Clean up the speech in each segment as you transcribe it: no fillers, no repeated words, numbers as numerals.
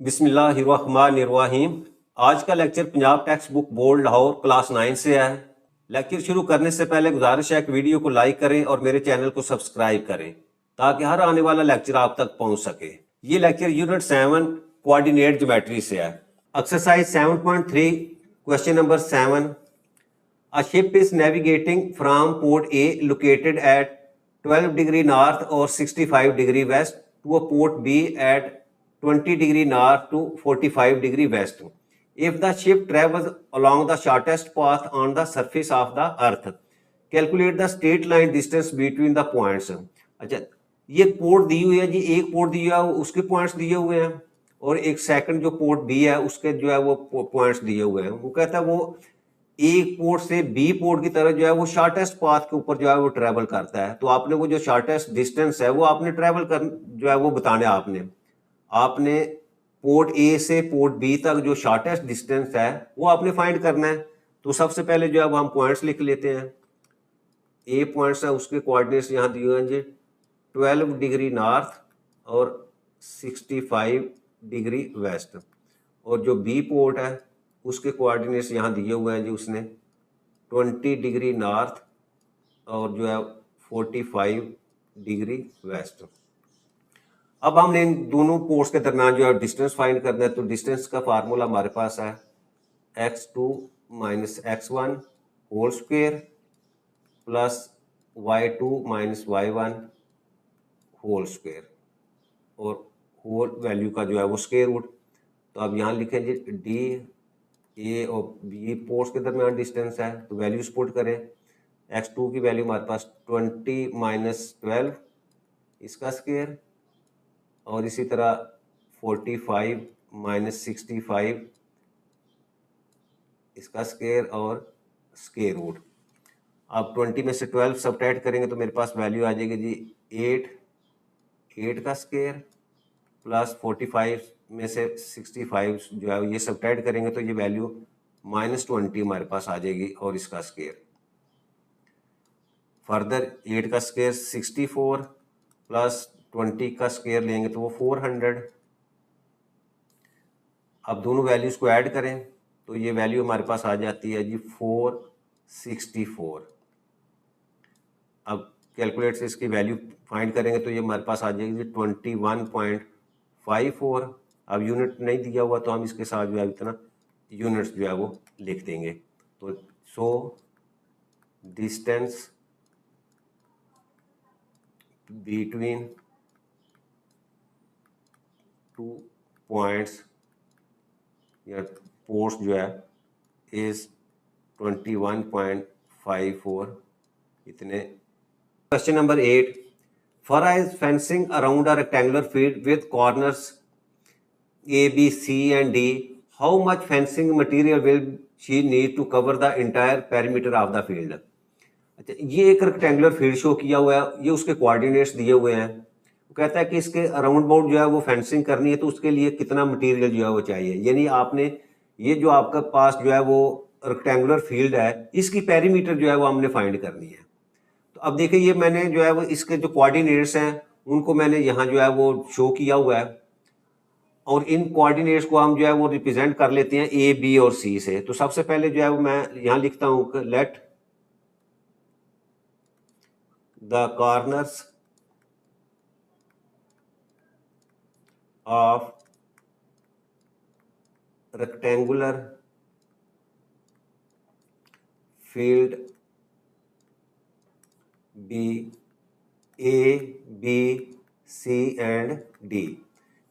बिस्मिल्लाहिर्रहमानिर्रहीम। आज का lecture Punjab text book board Lahore class 9 से है। लेक्चर शुरू करने से पहले गुजारिश है कि वीडियो को लाइक करें और मेरे चैनल को सब्सक्राइब करें ताकि हर आने वाला लेक्चर आप तक पहुंच सके। ये लेक्चर यूनिट 7 कोऑर्डिनेट ज्योमेट्री से है। Exercise 7.3 question number 7। A ship is navigating from port A located at 12 degree north or 65 degree west to a port B at 20 degree north to 45 degree west. If the ship travels along the shortest path on the surface of the earth, calculate the straight line distance between the points. अच्छा, ये port दी हुई है जी, एक port दिया है उसके points दिए हुए हैं और एक सेकंड जो पोर्ट बी है उसके जो है वो पॉइंट्स दिए हुए हैं। वो कहता है वो एक पोर्ट से बी पोर्ट की तरफ जो है वो शॉर्टेस्ट पाथ के ऊपर जो है वो ट्रेवल करता है। तो आपने वो जो शॉर्टेस्ट डिस्टेंस है वो आपने ट्रेवल कर जो है वो बताना है। आपने पोर्ट ए से पोर्ट बी तक जो शॉर्टेस्ट डिस्टेंस है वो आपने फाइंड करना है। तो सबसे पहले जो है वो हम पॉइंट्स लिख लेते हैं। ए पॉइंट्स है उसके कोऑर्डिनेट्स यहाँ दिए हुए हैं जी 12 डिग्री नॉर्थ और 65 डिग्री वेस्ट, और जो बी पोर्ट है उसके कोऑर्डिनेट्स यहाँ दिए हुए हैं जी, उसने 20 डिग्री नॉर्थ और जो है 45 डिग्री वेस्ट। अब हमने इन दोनों पोर्ट्स के दरमियान जो है डिस्टेंस फाइंड करना है। तो डिस्टेंस का फार्मूला हमारे पास है x2 minus x1 whole square plus y2 minus y1 whole square और होल वैल्यू का जो है वो स्क्वायर रूट। तो अब यहाँ लिखें जी डी ए और बी पोर्ट्स के दरमियान डिस्टेंस है तो वैल्यूज पुट करें। x2 की वैल्यू हमारे पास 20 माइनस 12 इसका स्क्वायर, और इसी तरह 45 माइनस 65 इसका स्क्वायर और स्क्वायर रूट। अब 20 में से 12 सब्ट्रैक्ट करेंगे तो मेरे पास वैल्यू आ जाएगी जी 8 का स्क्वायर प्लस 45 में से 65 जो है ये सब्ट्रैक्ट करेंगे तो ये वैल्यू -20 हमारे पास आ जाएगी और इसका स्क्वायर। फर्दर 8 का स्क्वायर 64 प्लस 20 का स्क्वायर लेंगे तो वो 400। अब दोनों वैल्यूज को ऐड करें तो ये वैल्यू हमारे पास आ जाती है जी 464। अब कैलकुलेट से इसकी वैल्यू फाइंड करेंगे तो ये हमारे पास आ जाएगी 21.54। अब यूनिट नहीं दिया हुआ तो हम इसके साथ जो है इतना यूनिट्स जो है वो लिख देंगे। तो so distance between two points या पोर्ट्स जो है इज 21.54 इतने। Question number 8. Farah is fencing around a rectangular field with corners A, B, C and D. How much fencing material will she need to cover the entire perimeter of the field? अच्छा, ये एक rectangular field show किया हुआ है, ये उसके coordinates दिए हुए हैं। वो कहता है कि इसके अराउंड बाउंड जो है वो फेंसिंग करनी है तो उसके लिए कितना मटेरियल जो है वो चाहिए। यानी आपने ये जो आपका पास जो है वो रेक्टेंगुलर फील्ड है इसकी पेरीमीटर जो है वो हमने फाइंड करनी है। तो अब देखिए ये मैंने जो है वो इसके जो कोऑर्डिनेट्स हैं उनको मैंने यहाँ जो है वो शो किया हुआ है, और इन कोऑर्डिनेट्स को हम जो है वो रिप्रेजेंट कर लेते हैं ए, बी और सी से। तो सबसे पहले जो है वो मैं यहाँ लिखता हूँ let the corners of rectangular field be A, B, C and D.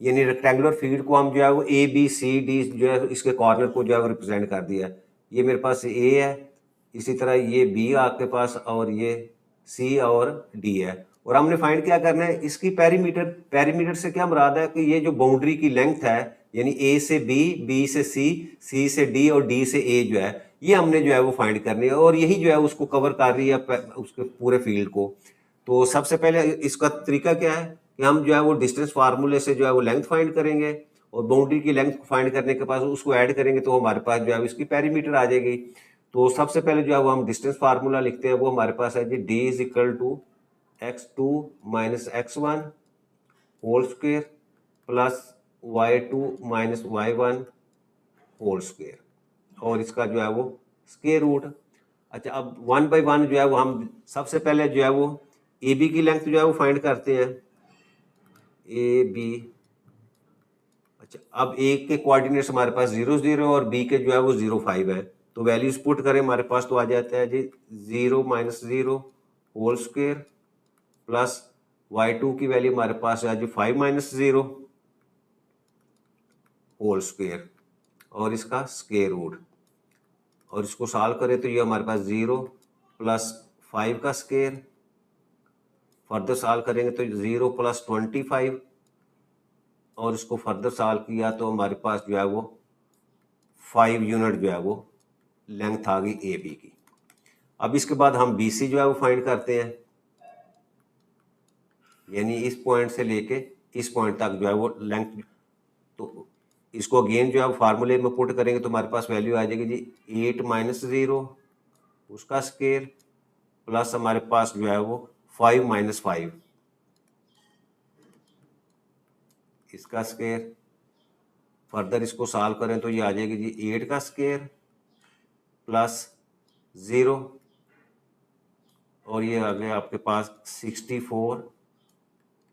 यानी रेक्टेंगुलर फील्ड को हम जो है वो ए, बी, सी, डी जो है इसके कॉर्नर को जो है वो रिप्रेजेंट कर दिया। ये मेरे पास ए है, इसी तरह ये बी आपके पास, और ये सी और डी है। और हमने फाइंड क्या करना है इसकी पेरीमीटर। पेरीमीटर से क्या मुराद है कि ये जो बाउंड्री की लेंथ है यानी ए से बी, बी से सी, सी से डी और डी से ए जो है ये हमने जो है वो फाइंड करनी है, और यही जो है उसको कवर कर रही है उसके पूरे फील्ड को। तो सबसे पहले इसका तरीका क्या है कि हम जो है वो डिस्टेंस फार्मूले से जो है वो लेंथ फाइंड करेंगे और बाउंड्री की लेंथ फाइंड करने के बाद उसको ऐड करेंगे तो हमारे पास जो है इसकी पेरीमीटर आ जाएगी। तो सबसे पहले जो है वो हम डिस्टेंस फार्मूला लिखते हैं, वो हमारे पास है जी D is equal to x2 minus x1 whole square plus y2 minus y1 whole square, और इसका जो है वो स्क्वायर रूट। अच्छा, अब 1/1 जो है वो हम सबसे पहले जो है वो ए बी की लेंथ जो है वो फाइंड करते हैं, ए बी। अच्छा, अब ए के कोऑर्डिनेट्स हमारे पास 0 0 और बी के जो है वो 0 5 है, तो वैल्यूज पुट करें हमारे पास तो आ जाता है जी 0 minus 0 whole square plus y2 की वैल्यू हमारे पास है जी 5 माइनस 0 होल स्क्वायर और इसका स्क्वायर रूट, और इसको सॉल्व करें तो ये हमारे पास 0 प्लस 5 का स्क्वायर, फर्दर सॉल्व करेंगे तो 0 प्लस 25, और इसको फर्दर सॉल्व किया तो हमारे पास जो है वो 5 यूनिट जो है वो लेंथ आ गई ए बी की। अब इसके बाद हम बी सी जो है वो फाइंड करते हैं, यानी इस पॉइंट से लेके इस पॉइंट तक जो है वो लेंथ। तो इसको अगेन जो है फार्मूले में पुट करेंगे तो हमारे पास वैल्यू आ जाएगी जी 8 माइनस 0 उसका स्क्वायर प्लस हमारे पास जो है वो 5 माइनस 5 इसका स्क्वायर। फर्दर इसको सॉल्व करें तो ये आ जाएगी जी 8 का स्क्वायर प्लस 0, और ये आ गया आपके पास 64,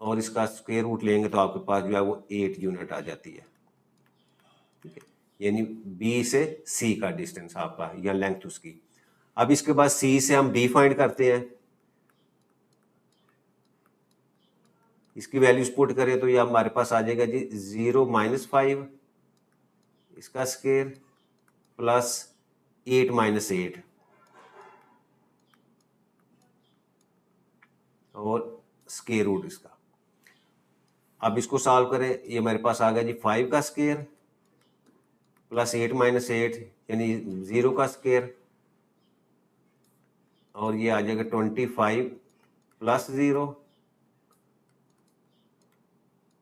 और इसका स्क्वायर रूट लेंगे तो आपके पास जो है वो 8 यूनिट आ जाती है। ठीक है, यानी बी से सी का डिस्टेंस आपका या लेंथ उसकी। अब इसके बाद सी से हम डी फाइंड करते हैं, इसकी वैल्यूज पुट करें तो ये हमारे पास आ जाएगा जी 0 माइनस 5 इसका स्क्वायर प्लस 8 माइनस 8 और स्क्वायर रूट इसका। अब इसको सॉल्व करें, ये हमारे पास आ गया जी 5 का स्क्वायर प्लस 8 माइनस 8 यानी 0 का स्क्वायर, और ये आ जाएगा 25 प्लस 0,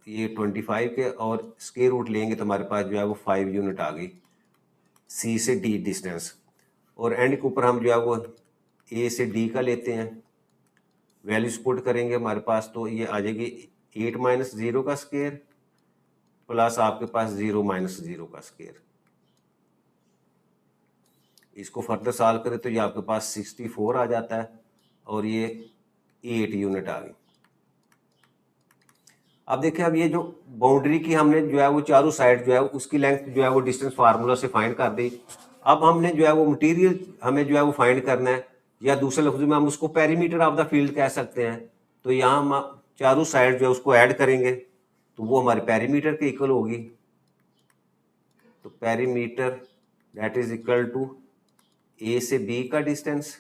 ये 25 के, और स्क्वायर रूट लेंगे तो हमारे पास जो है वो 5 यूनिट आ गई सी से डी डिस्टेंस। और एंड के ऊपर हम जो है वो ए से डी का लेते हैं, वैल्यूज पुट करेंगे हमारे पास तो ये आ जाएगी 8 माइनस 0 का स्क्वायर प्लस आपके पास 0 माइनस 0 का स्क्वायर। इसको फर्दर सॉल्व करें तो ये आपके पास 64 आ जाता है, और ये 8 यूनिट आ गई। अब देखिए, अब ये जो बाउंड्री की हमने जो है वो चारों साइड जो है उसकी लेंथ जो है वो डिस्टेंस फार्मूला से फाइंड कर दी। अब हमने जो है वो मटेरियल हमें जो है वो फाइंड करना है, या दूसरे लफ्ज़ों में हम उसको पेरीमीटर ऑफ द फील्ड कह सकते हैं। तो यहाँ हम चारों साइड जो है उसको ऐड करेंगे तो वो हमारे पेरीमीटर के इक्वल होगी। तो perimeter that is equal to A से बी का डिस्टेंस,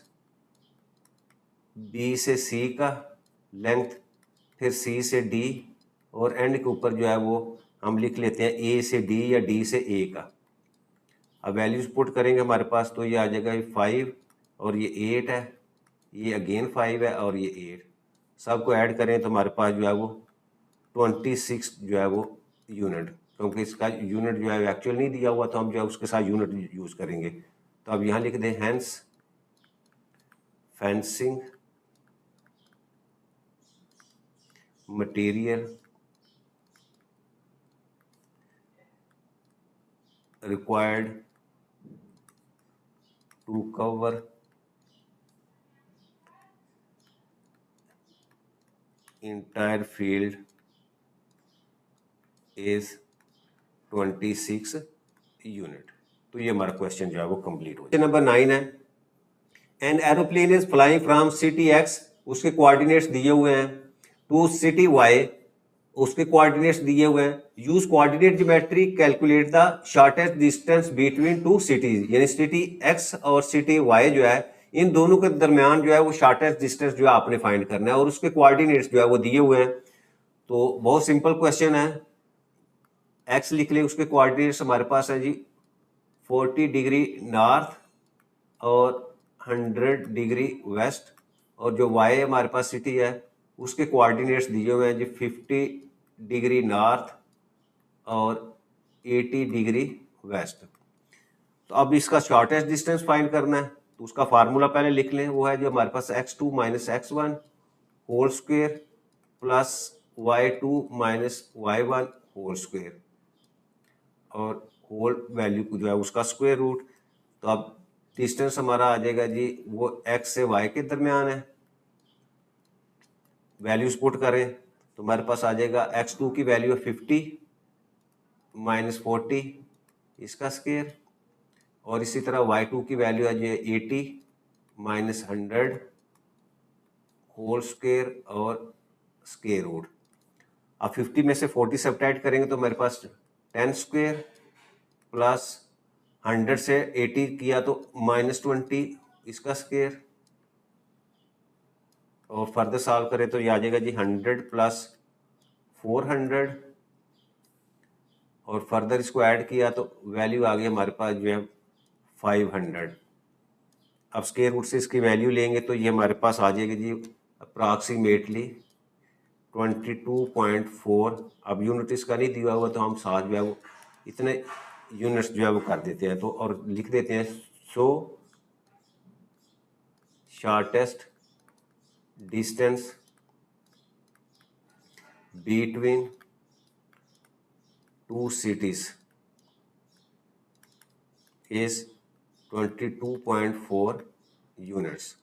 बी से सी का लेंथ, फिर सी से डी, और एंड के ऊपर जो है वो हम लिख लेते हैं ए से डी या डी से ए का। अब वैल्यूज पुट करेंगे हमारे पास तो ये आ जाएगा 5 और ये 8 है, ये अगेन 5 है और ये 8, सबको ऐड करें तो हमारे पास जो है वो 26 जो है वो यूनिट, क्योंकि इसका यूनिट जो है एक्चुअल नहीं दिया हुआ तो हम जो है उसके साथ यूनिट यूज़ करेंगे। तो अब यहाँ लिख दें hence fencing material required to cover entire field is 26 unit. तो ये हमारा क्वेश्चन जो है वो कंप्लीट हो गया। नंबर 9 है, an aeroplane is flying from city x, उसके कोऑर्डिनेट्स दिए हुए हैं, टू सिटी वाई, उसके कोऑर्डिनेट्स दिए हुए हैं। Use coordinate geometry calculate the shortest distance between two cities, यानी सिटी एक्स और सिटी वाई जो है इन दोनों के दरमियान जो है वो शॉर्टेस्ट डिस्टेंस जो है आपने फाइंड करना है, और उसके कोऑर्डिनेट्स जो है वो दिए हुए हैं। तो बहुत सिंपल क्वेश्चन है, एक्स लिख ले, उसके कोऑर्डिनेट्स हमारे पास है जी 40 डिग्री नॉर्थ और 100 डिग्री वेस्ट, और जो वाई हमारे पास सिटी है उसके कोऑर्डिनेट्स दिए हुए हैं जी 50 डिग्री नॉर्थ और 80 डिग्री वेस्ट। तो अब इसका शॉर्टेस्ट डिस्टेंस फाइंड करना है, तो उसका फार्मूला पहले लिख लें, वो है जो हमारे पास x2 minus x1 whole square plus y2 minus y1 whole square. और होल वैल्यू को जो है उसका स्क्वायर रूट। तो अब डिस्टेंस हमारा आ जाएगा जी वो x से y के दरमियान है। वैल्यूज पुट करें तो हमारे पास आ जाएगा x2 की वैल्यू है 50 माइनस 40 इसका स्क्वायर, और इसी तरह y2 की वैल्यू है जी 80 माइनस 100 होल स्क्वायर और स्क्वायर रूट। अब 50 में से 40 सब्ट्रैक्ट करेंगे तो मेरे पास 10 स्क्वायर प्लस 100 से 80 किया तो माइनस 20 इसका स्क्वायर, और फर्दर सॉल्व करें तो ये आ जाएगा जी 100 प्लस 400, और फर्दर इसको ऐड किया तो वैल्यू आ गई हमारे पास जो है 500। अब स्क्वायर रूट से इसकी वैल्यू लेंगे तो ये हमारे पास आ जाएगी जी अप्रॉक्सीमेटली 22.4। अब यूनिट इसका नहीं दिया हुआ तो हम साथ जो है वो इतने यूनिट्स जो है वो कर देते हैं, तो और लिख देते हैं so shortest distance between two cities is 22.4 units.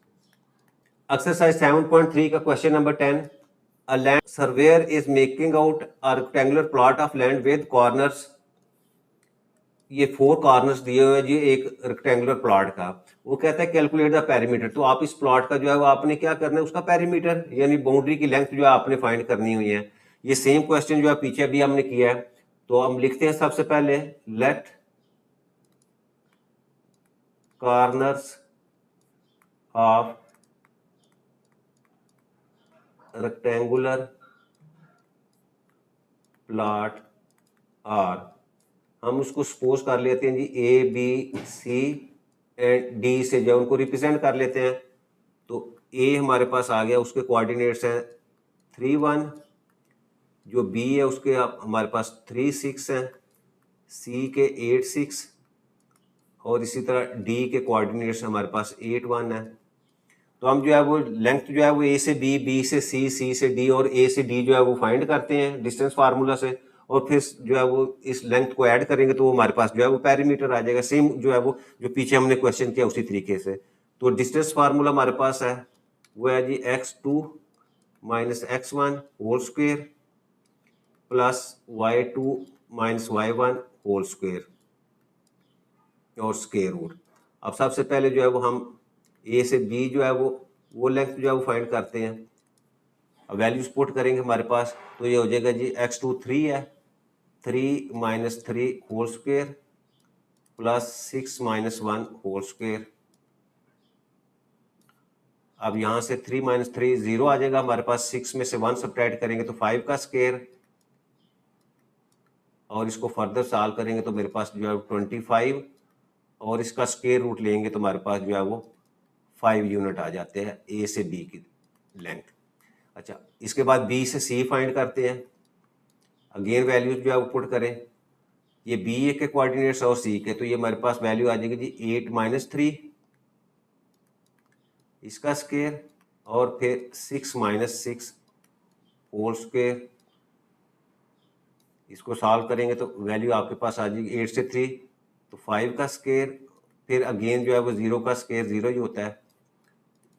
Exercise 7.3 का question number 10, a land surveyor is making out a rectangular plot of land with corners. ये 4 कॉर्नर्स दिए हुए हैं जी एक रेक्टेंगुलर प्लॉट का। वो कहता है कैलकुलेट द पेरीमीटर। तो आप इस प्लॉट का जो है वो आपने क्या करना है उसका पेरीमीटर यानी बाउंड्री की लेंथ जो है आपने फाइंड करनी हुई है। ये सेम क्वेश्चन जो है पीछे भी हमने किया है। तो हम लिखते हैं सबसे पहले let corners of rectangular plot are, हम उसको सपोज कर लेते हैं जी A B C and D से जो उनको रिप्रेजेंट कर लेते हैं। तो ए हमारे पास आ गया, उसके कोऑर्डिनेट्स हैं 3 1, जो बी है उसके हमारे पास 3 6 हैं, सी के 8 6, और इसी तरह डी के कोऑर्डिनेट्स हमारे पास 8 1 है। तो हम जो है वो लेंथ जो है वो ए से बी, बी से सी से डी और ए से डी जो है वो फाइंड करते हैं डिस्टेंस फार्मूला से, और फिर जो है वो इस लेंथ को ऐड करेंगे तो वो हमारे पास जो है वो पेरीमीटर आ जाएगा। सेम जो है वो जो पीछे हमने क्वेश्चन किया उसी तरीके से। तो डिस्टेंस फार्मूला हमारे पास है वो है जी x2 minus x1 whole square plus y2 minus y1 whole square और स्क्वेयर रूट। अब सबसे पहले जो है वो हम ए से बी जो है वो लेंथ जो है वो फाइंड करते हैं। अब वैल्यूज पुट करेंगे हमारे पास तो ये हो जाएगा जी x2 3 है, 3 minus 3 whole square plus 6 minus 1 whole square. अब यहाँ से 3 माइनस 3 0 आ जाएगा हमारे पास, 6 में से 1 सब्ट्रैक्ट करेंगे तो 5 का स्क्वायर, और इसको फर्दर सॉल्व करेंगे तो मेरे पास जो है 25, और इसका स्क्वायर रूट लेंगे तो हमारे पास जो है वो 5 यूनिट आ जाते हैं ए से बी की लेंथ। अच्छा, इसके बाद बी से सी फाइंड करते हैं। अगेन वैल्यूज जो है वो पुट करें, ये बी ए के कोऑर्डिनेट्स और सी के, तो ये हमारे पास वैल्यू आ जाएगी जी 8 माइनस 3 इसका स्क्वायर, और फिर 6 माइनस 6 होल स्क्वायर। इसको सॉल्व करेंगे तो वैल्यू आपके पास आ जाएगी 8 से 3 तो 5 का स्क्वायर, फिर अगेन जो है वो 0 का स्क्वायर 0 ही होता है,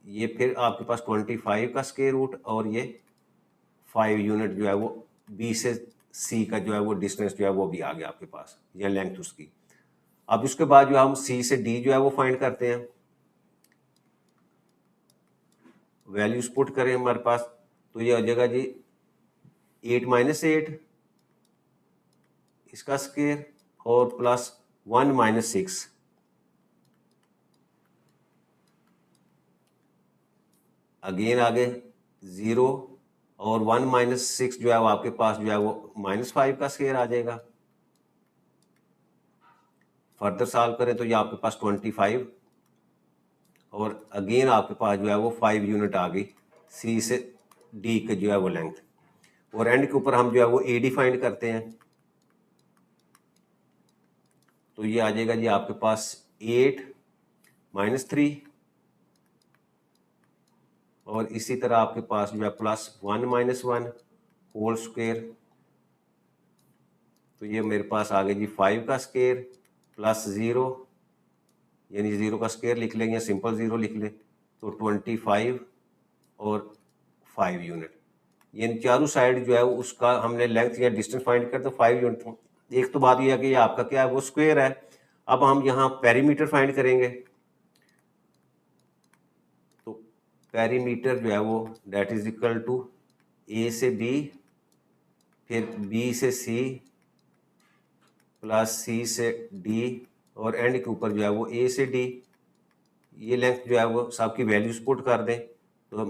ये फिर आपके पास 25 का स्क्वायर रूट, और ये 5 यूनिट जो है वो बी से सी का जो है वो डिस्टेंस जो है वो भी आ गया आपके पास, यह लेंथ उसकी। अब उसके बाद जो हम सी से डी जो है वो फाइंड करते हैं। वैल्यूज पुट करें हमारे पास तो ये हो जाएगा जी 8 माइनस 8 इसका स्क्वायर और प्लस 1 माइनस 6, अगेन आगे 0 और 1 माइनस 6 जो है वो आपके पास जो है वो -5 का स्क्वायर आ जाएगा। फर्दर सॉल्व करें तो ये आपके पास 25, और अगेन आपके पास जो है वो 5 यूनिट आ गई सी से डी के जो है वो लेंथ, और एंड के ऊपर हम जो है वो ए डी फाइंड करते हैं। तो ये आ जाएगा जी आपके पास 8 माइनस 3, और इसी तरह आपके पास जो है प्लस 1 माइनस 1 होल स्क्वायर, तो ये मेरे पास आ गया जी 5 का स्क्वायर प्लस 0, यानी 0 का स्क्वायर लिख लेंगे, सिंपल 0 लिख लें, तो 25 और 5 यूनिट। यानी चारों साइड जो है उसका हमने लेंथ या डिस्टेंस फाइंड कर, तो 5 यूनिट। एक तो बात यह है कि ये आपका क्या है, वो स्क्वायर है। अब हम यहाँ पेरीमीटर फाइंड करेंगे, तो पेरीमीटर जो है वो date is equal to A से बी, फिर बी से सी, प्लस सी से डी, और एंड के ऊपर जो है वो ए से डी। ये लेंथ जो है वो सबकी वैल्यूज पुट कर दें, तो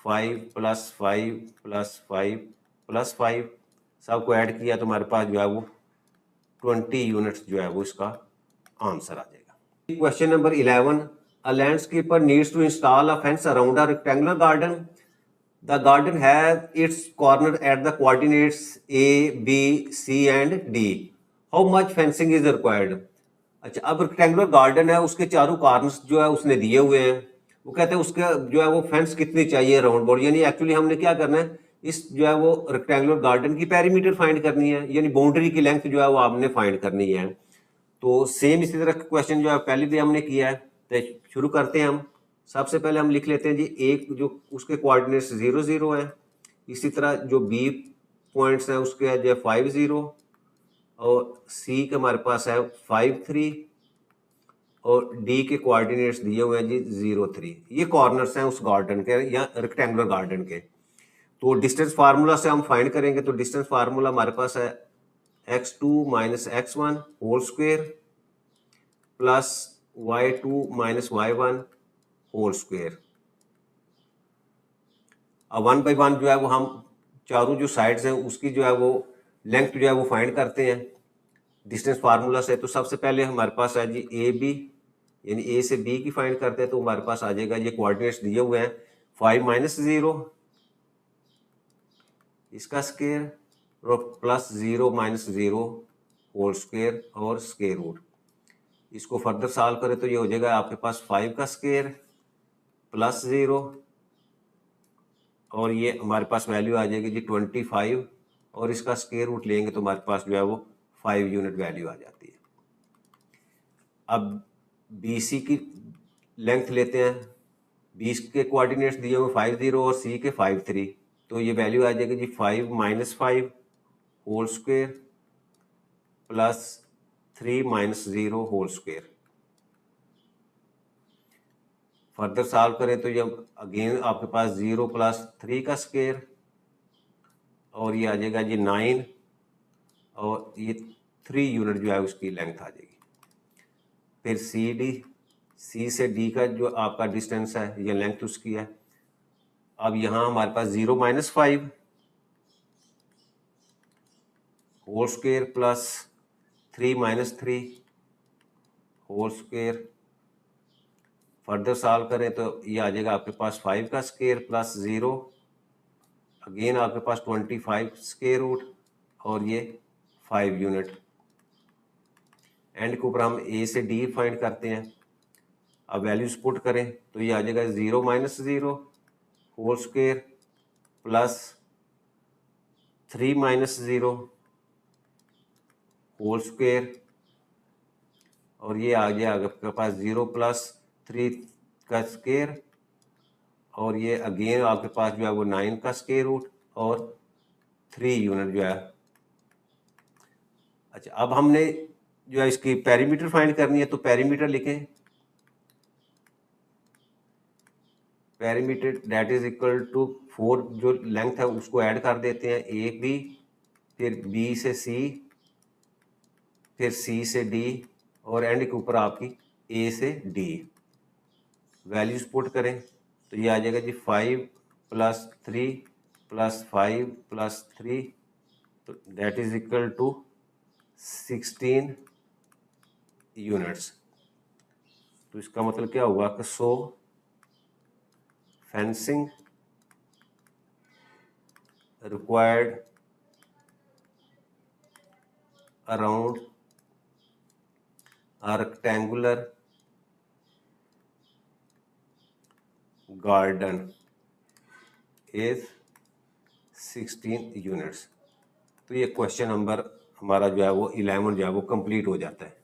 5 प्लस 5 प्लस 5 प्लस 5 सबको ऐड किया तो हमारे पास जो है वो 20 यूनिट्स जो है वो इसका आंसर आ जाएगा। Question number 11, a landscaper needs to install a fence around a rectangular garden. The garden has its corner at the coordinates A B C and D. How much fencing is required. अच्छा, अब rectangular garden है, उसके चारों corners जो है उसने दिए हुए हैं। वो कहते हैं उसके जो है वो फेंस कितनी चाहिए राउंड बोर्ड, यानी एक्चुअली हमने क्या करना है, इस जो है वो रेक्टेंगुलर गार्डन की पेरीमीटर फाइंड करनी है, यानी बाउंड्री की लेंथ जो है वो आपने फाइंड करनी है। तो सेम इसी तरह क्वेश्चन जो है पहले भी हमने किया है, तो शुरू करते हैं हम। सबसे पहले हम लिख लेते हैं जी, एक जो उसके कोऑर्डिनेट्स 0 0 है, इसी तरह जो बी पॉइंट्स हैं उसके है जो 5 0, और सी के हमारे पास है 5 3, और डी के कोऑर्डिनेट्स दिए हुए हैं जी 0 3। ये कॉर्नर्स हैं उस गार्डन के या रेक्टेंगुलर गार्डन के। तो डिस्टेंस फार्मूला से हम फाइंड करेंगे, तो डिस्टेंस फार्मूला हमारे पास है x2 minus x1 whole square plus y2 minus y1 whole square. अब 1/1 जो है वो हम चारों जो साइड्स हैं उसकी जो है वो लेंथ जो है वो फाइंड करते हैं डिस्टेंस फार्मूला से। तो सबसे पहले हमारे पास है जी ए बी, यानी ए से बी की फाइंड करते हैं, तो हमारे पास आ जाएगा, ये कोऑर्डिनेट्स दिए हुए हैं 5 माइनस 0 इसका स्क्वायर और प्लस 0 माइनस 0 होल स्क्वायर और स्क्वायर रूट। इसको फर्दर सॉल्व करें तो ये हो जाएगा आपके पास 5 का स्क्वायर प्लस 0, और ये हमारे पास वैल्यू आ जाएगी जी 25, और इसका स्क्वायर रूट लेंगे तो हमारे पास जो है वो 5 यूनिट वैल्यू आ जाती है। अब बी सी की लेंथ लेते हैं, बी के कोऑर्डिनेट्स दिए हुए 5 0 और सी के 5 3, तो ये वैल्यू आ जाएगी जी 5 minus 5 whole square plus 3 minus 0 whole square. Further solve करें तो ये अगेन आपके पास 0 प्लस 3 का स्क्वायर, और ये आ जाएगा जी 9, और ये 3 यूनिट जो है उसकी लेंथ आ जाएगी। फिर सी डी, सी से डी का जो आपका डिस्टेंस है, ये लेंथ उसकी है। अब यहाँ हमारे पास 0 minus 5 whole square plus 3 minus 3 whole square. Further solve करें तो ये आ जाएगा आपके पास 5 का स्क्वायर प्लस 0, अगेन आपके पास 25 स्क्वायर रूट, और ये 5 यूनिट। एंड के ऊपर हम ए से डी फाइंड करते हैं। अब वैल्यूज पुट करें तो ये आ जाएगा 0 minus 0 whole square plus 3 minus 0 whole square, और ये आ गया आपके पास 0 प्लस 3 का स्क्वायर, और ये अगेन आपके पास जो है वो 9 का स्क्वायर रूट और 3 यूनिट जो है। अच्छा, अब हमने जो है इसकी पेरीमीटर फाइंड करनी है, तो पेरीमीटर लिखें, perimeter that is equal to 4 जो लेंथ है उसको ऐड कर देते हैं, ए बी, फिर बी से सी, फिर सी से डी, और एंड के ऊपर आपकी ए से डी। वैल्यूज पुट करें तो ये आ जाएगा जी 5 प्लस 3 प्लस 5 प्लस 3, तो that is equal to 16 units. तो इसका मतलब क्या हुआ कि so fencing required around a rectangular garden is 16 units. तो ये क्वेश्चन नंबर हमारा जो है वो 11 जो है वो कंप्लीट हो जाता है।